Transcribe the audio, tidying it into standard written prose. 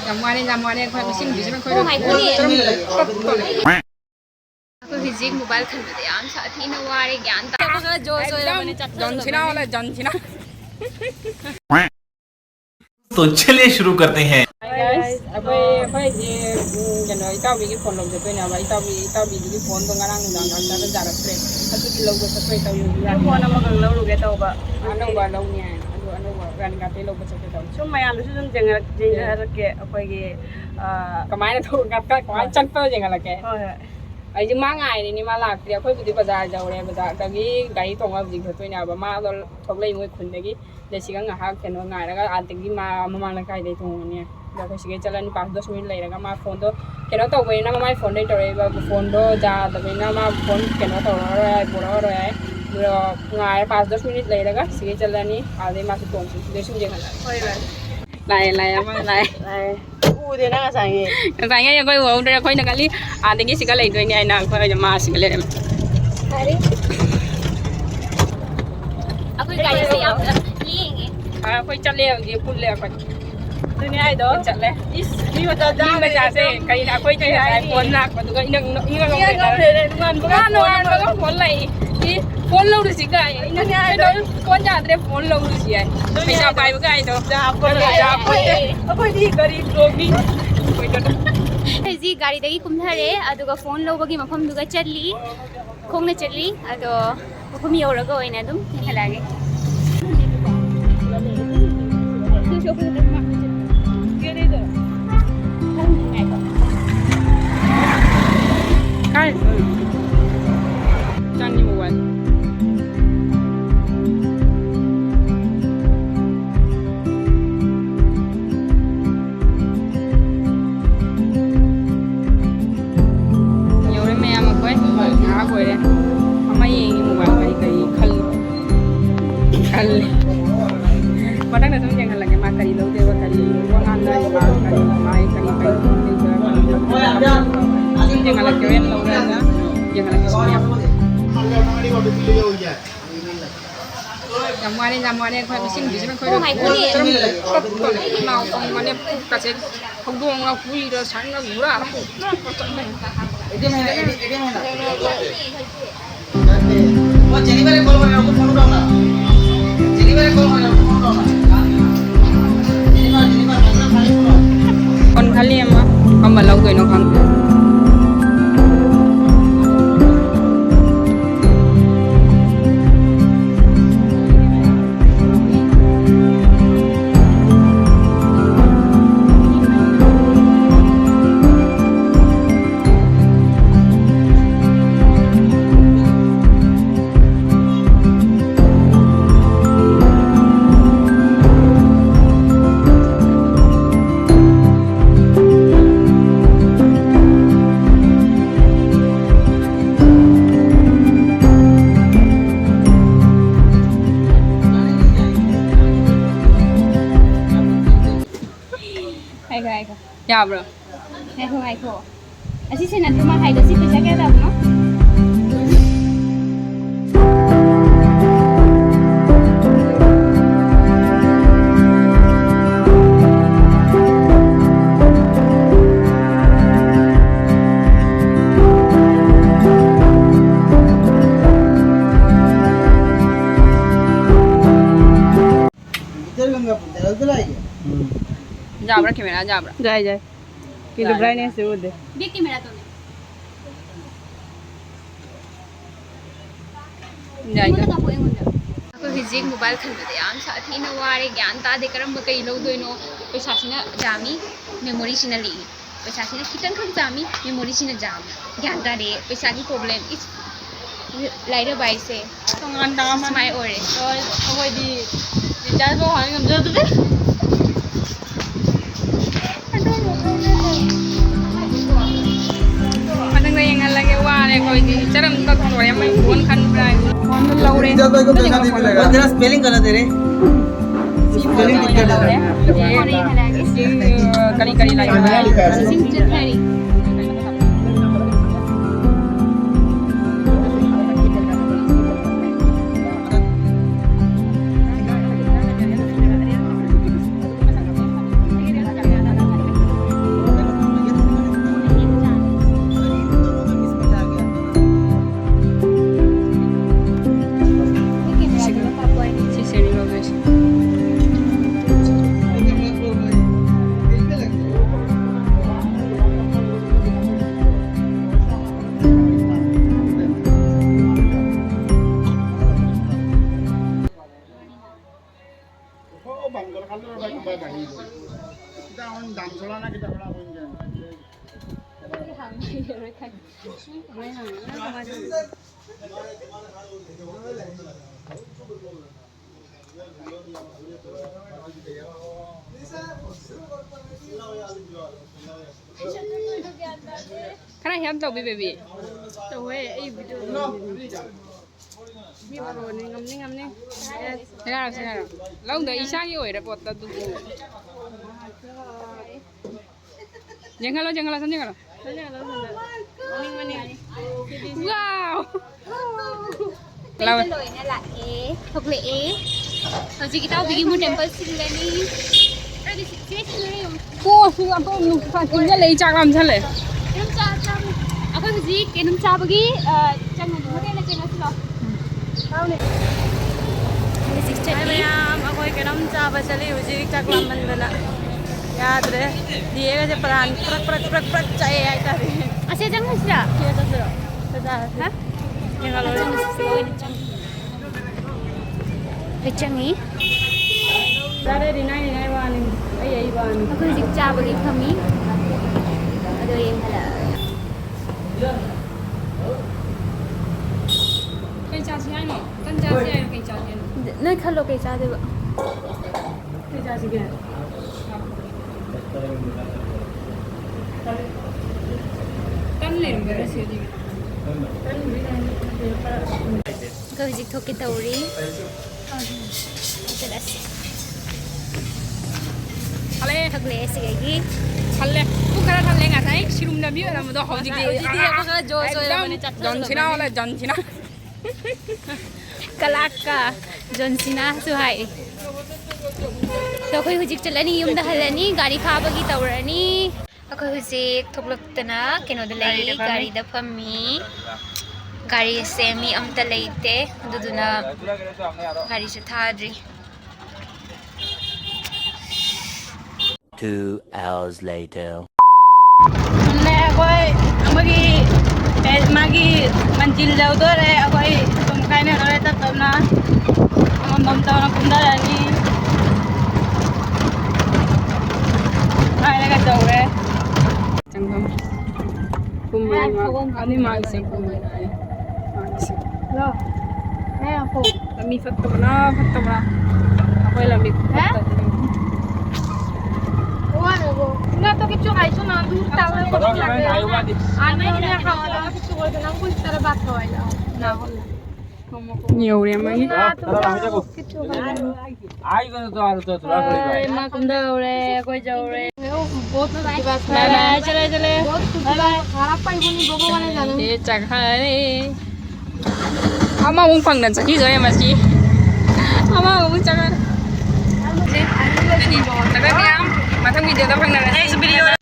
Jamuane khoi mesin bising khoi. Oh my god. Aku hijik mobile kan bade am sathi na ware gyan ta ko jo so mane John Cena. तो चलिए शुरू करते हैं। Guys, apa je jano itaw bigi phone log jeto na ba itaw bigi phone to ngarang nang nang ta jarak tre. Atu ki log sa tre taw yu ya. Phone na magang log ge taw ba. Ano ba log niya. Ano ba gan ga te log sa taw. Sum mayam lu sum jengar ke apa ge kamai na to gat ka kamai chan pa jengar ke. Ai ji ma ngai ni ma lak tri khoi budi bazar jaure bazar ka gi gai tong ab ji khotoi na ba ma do thok lei ngoi khun degi de siga nga ha keno ngai ra ga antigi ma mamang na kai de tong ni da ko sige chalan 5-10 minute lai ra ga ma phone do keno to we na ma phone dei tore ba phone do ja da we na ma phone keno to ra bora ra ai do ngai 5-10 minute lai ra ga sige chalani ade ma su tong su de sum je khala hoi ba lai ama lai Udah na kasangin. Kasangin yung koy wow dara koy nagali adingi siga lai do ni ai na koy ma siga le. Hari. Aku gaya se am ling. Koy chale di pul le koy. Dunia itu. Chale. Is, ini macam dah. Ni ma se kai na koy chai ai phone nak pa duga inang Iya nggak boleh dengan bukan phone lai. Ki phone lo du siga ai. Ni ai do phone ja dre phone lo du si ai. Paisa pai ba kai do. Apa ini garib लोग ni. जी गाड़ी दगी कुम्थरे अदुगा phone लोबगी मफम दुगा चली खोंगना चली अदो मफम यौरगा ओइना दुम थेलागे Kai. Chani muwan. Padang na tum jangan lagi makari lo dewa kali wangan da ma kari mai kari pai jangan lagi wen lo da jangan lagi sonya jamuane khoi bising khoi Oh my god. mau ong mane ka se không duong la pui da san na gura ko Ini mana? Oh, jadi mana kalau mau aku phone down na? Jadi mana kalau mau aku phone down na? Jadi mana kalau kali phone? kon khali ma kam lau goi no khang ya bro hai ko asi se na tuma hai da si pesa kya da no jabra camera jabra Jai. Kita brightness se udah. देख के मेरा तो जाएगा aku hijik mobile kan bade am sathi na ware gyan ta de karam kai lo doino paisa sina jami memory sina li paisa sina kitang khang jami memory sina jam gyan ta de paisa ki problem is later by se tongan dam my ore oi di recharge ko han ngam jo tu padang na yang lagi ware ko di charam ta thoro ya mai phone khan prai phone lo re जरा spelling करा दे रे spelling दिक्कत है करी करी like दामसोलाना kita kalau aku ini. Kan ayam tau baby. Tau video. Mi baru ni ngam ni. Sekarang. Lau dah isang yo ada pot tu. Jangan lo. Wow. Lau. Ini lah thuộc lệ. Rồi chị tao đi mua temple xin lên đi. Rồi đi xin lên đi. Cô sư anh tôi nụ phạt kinh lấy chạc làm sao lại? Cái nấm cha cha. Aku sih cái nấm cha bagi jangan boleh lah jangan sih. Tahu nih. Hai ma'am, ako'y kinamtsaba sa liw, si Chaklaman na. Yadre, di kasi parang prak chay ay tari. Asya jangan sih. Kaya to sila. Ha? Yung Jangan kalori. sih. Kecang ni. Tari di nai iwanin. Ay iwanin. Aku sih cha bagi kami. Ada yang halal. Kaya chasi ay mo. Kan chasi ay kaya chasi ay. Nơi khalo cái cha đấy vậy. Kaya chasi kaya. Tan lên bữa siêu đi. Kau hijik thoki tauri. Jelas. Hale. Thak le sih lagi. 할래. 북한에 할래 가사이 시름 나비 라면도 허지기. aku joy 전치나 할래 전치나. Kalaka John Cena suhai. So koi hujik chalani yum da halani gari kha bagi tawrani. Ako hujik thukluk tana keno da lai gari da phammi. Gari semi amta leite duduna gari se thadri. 2 hours later. हमने कोई मागी मंजिल जाऊ तो रे कोई तुम कहने रहे तब ना हम तो ना कुंडा रानी आने का जाऊ रे चंगम कुंभा आने माग से कुंभा लो है आपको लम्बी फत्तबना कोई लम्बी Enggak tuh kecil kayak itu nanti tahu yang kau lagi. Aneh ini kalau ada kecil itu nang pun terbat kau aja. nhiều điểm ấy Kecil kayak. Ai kan tu ada tu lah. mà cũng đâu re quay dâu re Bot bye bye chale Bye bye. Harap pa ibu ni bobo mana jalan. để chẳng hay ama cũng phẳng đần sakit rồi mà chị ama cũng chẳng hay Taga kaya, matang video ta phẳng đần này video